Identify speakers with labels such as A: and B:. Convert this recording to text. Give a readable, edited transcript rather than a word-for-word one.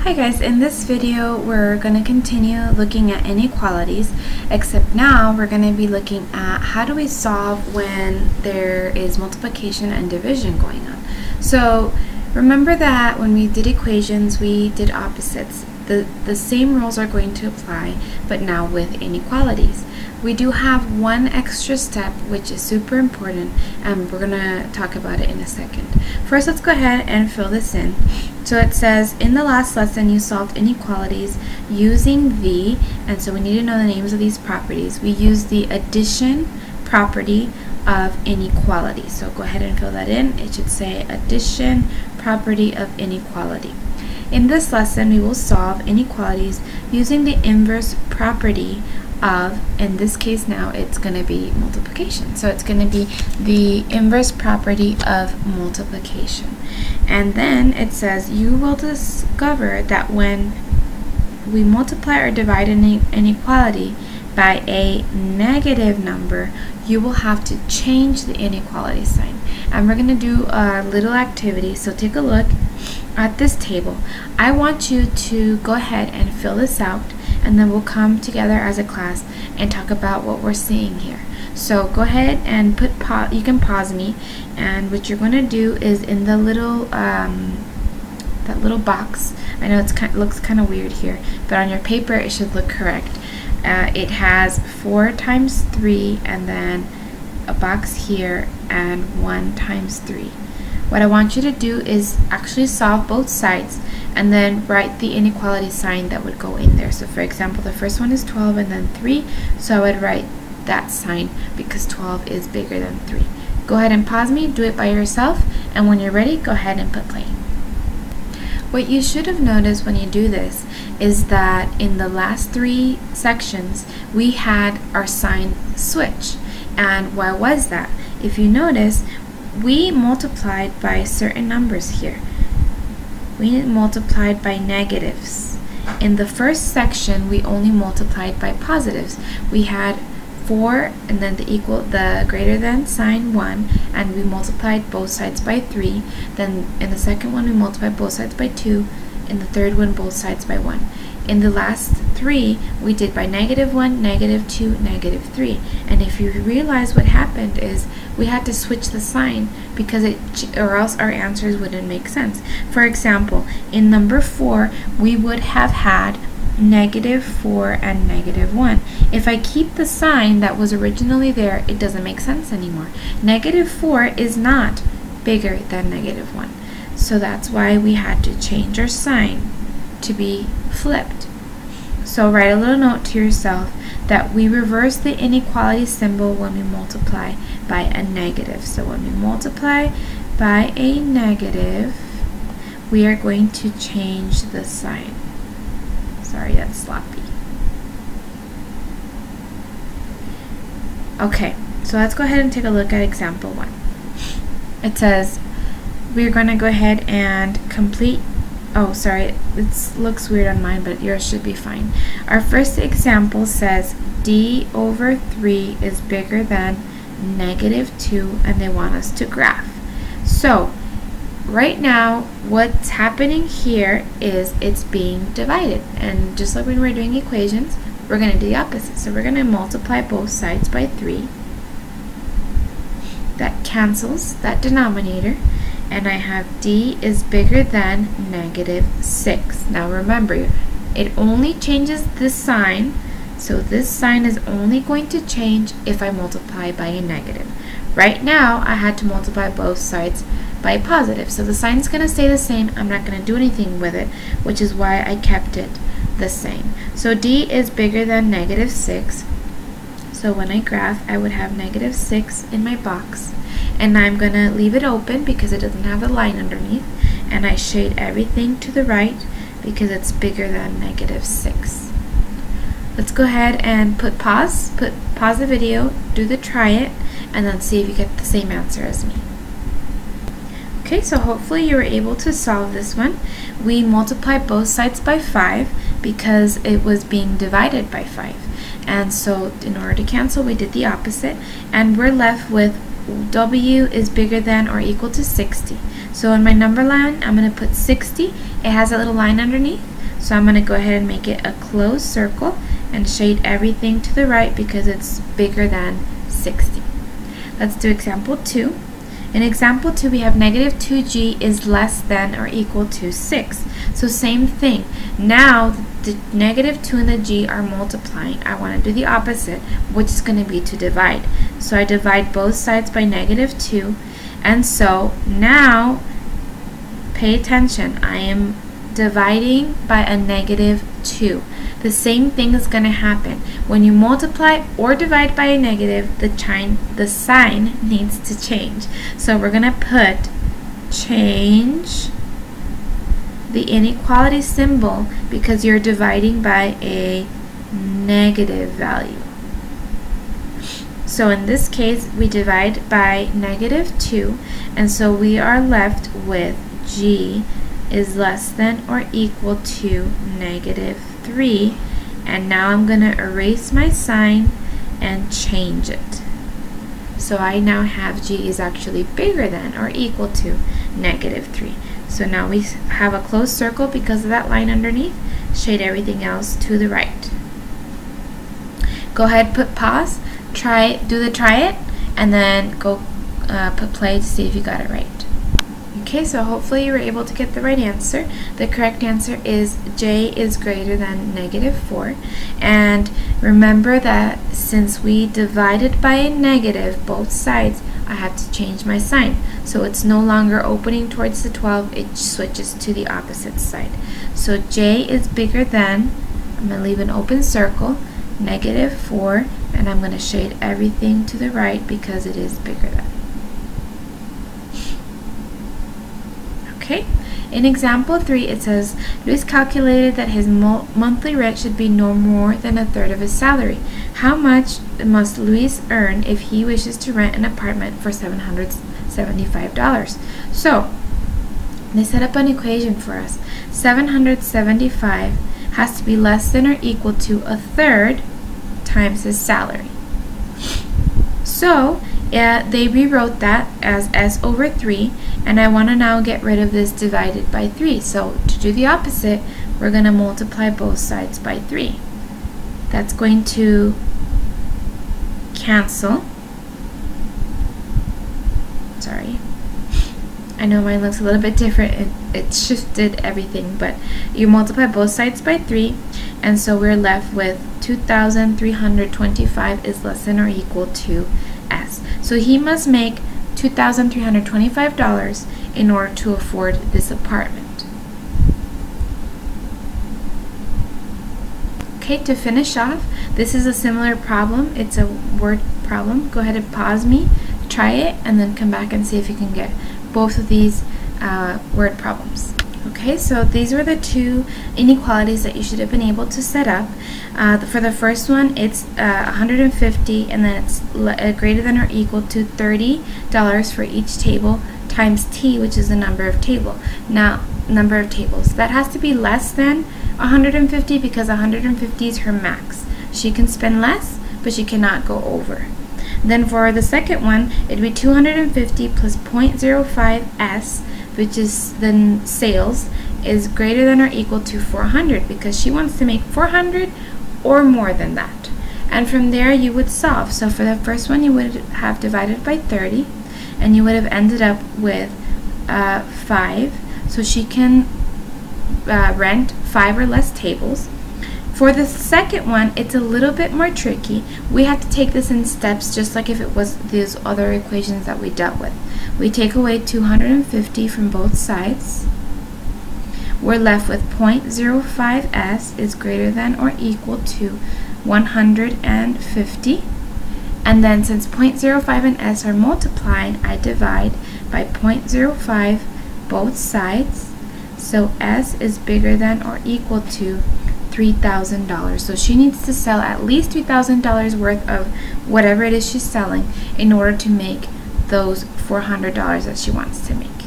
A: Hi guys, in this video we're going to continue looking at inequalities, except now we're going to be looking at how do we solve when there is multiplication and division going on. So remember that when we did equations we did opposites. The same rules are going to apply, but now with inequalities. We do have one extra step which is super important, and we're going to talk about it in a second. First, let's go ahead and fill this in. So it says, in the last lesson you solved inequalities using the, and so we need to know the names of these properties. We use the addition property of inequality. So go ahead and fill that in. It should say addition property of inequality. In this lesson we will solve inequalities using the inverse property of, in this case now it's going to be multiplication. So it's going to be the inverse property of multiplication. And then it says you will discover that when we multiply or divide an inequality by a negative number, you will have to change the inequality sign. And we're going to do a little activity. So take a look at this table. I want you to go ahead and fill this out, and then we'll come together as a class and talk about what we're seeing here. So go ahead and you can pause me, and what you're going to do is in the little that little box. I know it looks kind of weird here, but on your paper it should look correct. It has 4 times 3 and then a box here and 1 times 3. What I want you to do is actually solve both sides and then write the inequality sign that would go in there. So for example, the first one is 12 and then 3, so I would write that sign because 12 is bigger than 3. Go ahead and pause me, do it by yourself, and when you're ready, go ahead and put play. What you should have noticed when you do this is that in the last 3 sections we had our sign switch. And why was that? If you notice, we multiplied by certain numbers here. We multiplied by negatives. In the first section we only multiplied by positives. We had 4 and then the greater than sign 1, and we multiplied both sides by 3. Then in the second one we multiplied both sides by 2. In the third one both sides by 1. In the last 3 we did by -1, -2, -3. And if you realize what happened is we had to switch the sign because or else our answers wouldn't make sense. For example, in number 4 we would have had -4 and -1. If I keep the sign that was originally there, it doesn't make sense anymore. -4 is not bigger than -1. So that's why we had to change our sign to be flipped. So write a little note to yourself that we reverse the inequality symbol when we multiply by a negative. So when we multiply by a negative, we are going to change the sign. Sorry, that's sloppy. Okay, so let's go ahead and take a look at example 1. It says we're going to go ahead and complete. Oh, sorry, it looks weird on mine, but yours should be fine. Our first example says d over 3 is bigger than -2, and they want us to graph. So right now what's happening here is it's being divided, and just like when we're doing equations, we're going to do the opposite. So we're going to multiply both sides by 3. That cancels that denominator, and I have d is bigger than -6. Now remember, it only changes this sign, so this sign is only going to change if I multiply by a negative. Right now I had to multiply both sides by a positive, so the sign is going to stay the same. I'm not going to do anything with it, which is why I kept it the same. So d is bigger than -6. So when I graph, I would have -6 in my box, and I'm going to leave it open because it doesn't have the line underneath, and I shade everything to the right because it's bigger than -6. Let's go ahead and pause the video, try it, and then see if you get the same answer as me. Okay, so hopefully you were able to solve this one. We multiplied both sides by 5 because it was being divided by 5. And so in order to cancel, we did the opposite, and we're left with W is bigger than or equal to 60. So in my number line, I'm going to put 60. It has a little line underneath. So I'm going to go ahead and make it a closed circle and shade everything to the right because it's bigger than 60. Let's do example 2. In example 2, we have negative 2g is less than or equal to 6. So same thing. Now the negative 2 and the g are multiplying. I want to do the opposite, which is going to be to divide. So I divide both sides by negative 2. And so now, pay attention, I am dividing by a negative 2. The same thing is going to happen. When you multiply or divide by a negative, the sign needs to change. So we're going to put change the inequality symbol because you're dividing by a negative value. So in this case, we divide by negative 2, and so we are left with g is less than or equal to negative 3. And now I'm going to erase my sign and change it. So I now have g is actually bigger than or equal to negative 3. So now we have a closed circle because of that line underneath. Shade everything else to the right. Go ahead, put pause, try it, and then go put play to see if you got it right. Okay, so hopefully you were able to get the right answer. The correct answer is j is greater than negative 4. And remember that since we divided by a negative both sides, I have to change my sign. So it's no longer opening towards the 12, it switches to the opposite side. So j is bigger than, I'm going to leave an open circle, negative 4, and I'm going to shade everything to the right because it is bigger than. Okay, in example 3, it says, Luis calculated that his monthly rent should be no more than a third of his salary. How much must Luis earn if he wishes to rent an apartment for $775? So, they set up an equation for us. 775 has to be less than or equal to a third times his salary. So, they rewrote that as s over 3, and I want to now get rid of this divided by 3. So to do the opposite, we're going to multiply both sides by 3. That's going to cancel. Sorry. I know mine looks a little bit different. It shifted everything, but you multiply both sides by 3, and so we're left with 2,325 is less than or equal to s. So he must make $2,325 in order to afford this apartment. Okay, to finish off, this is a similar problem. It's a word problem. Go ahead and pause me, try it, and then come back and see if you can get both of these word problems. Okay, so these were the two inequalities that you should have been able to set up. For the first one, it's 150, and then it's greater than or equal to $30 for each table times t, which is the number of tables. That has to be less than 150 because 150 is her max. She can spend less, but she cannot go over. Then for the second one, it'd be 250 plus 0.05s, which is the sales, is greater than or equal to 400 because she wants to make 400 or more than that. And from there you would solve. So for the first one, you would have divided by 30, and you would have ended up with 5. So she can rent 5 or less tables. For the second one, it's a little bit more tricky. We have to take this in steps just like if it was these other equations that we dealt with. We take away 250 from both sides. We're left with 0.05s is greater than or equal to 150. And then since 0.05 and s are multiplying, I divide by 0.05 both sides. So s is bigger than or equal to $3,000. So she needs to sell at least $3,000 worth of whatever it is she's selling in order to make those $400 that she wants to make.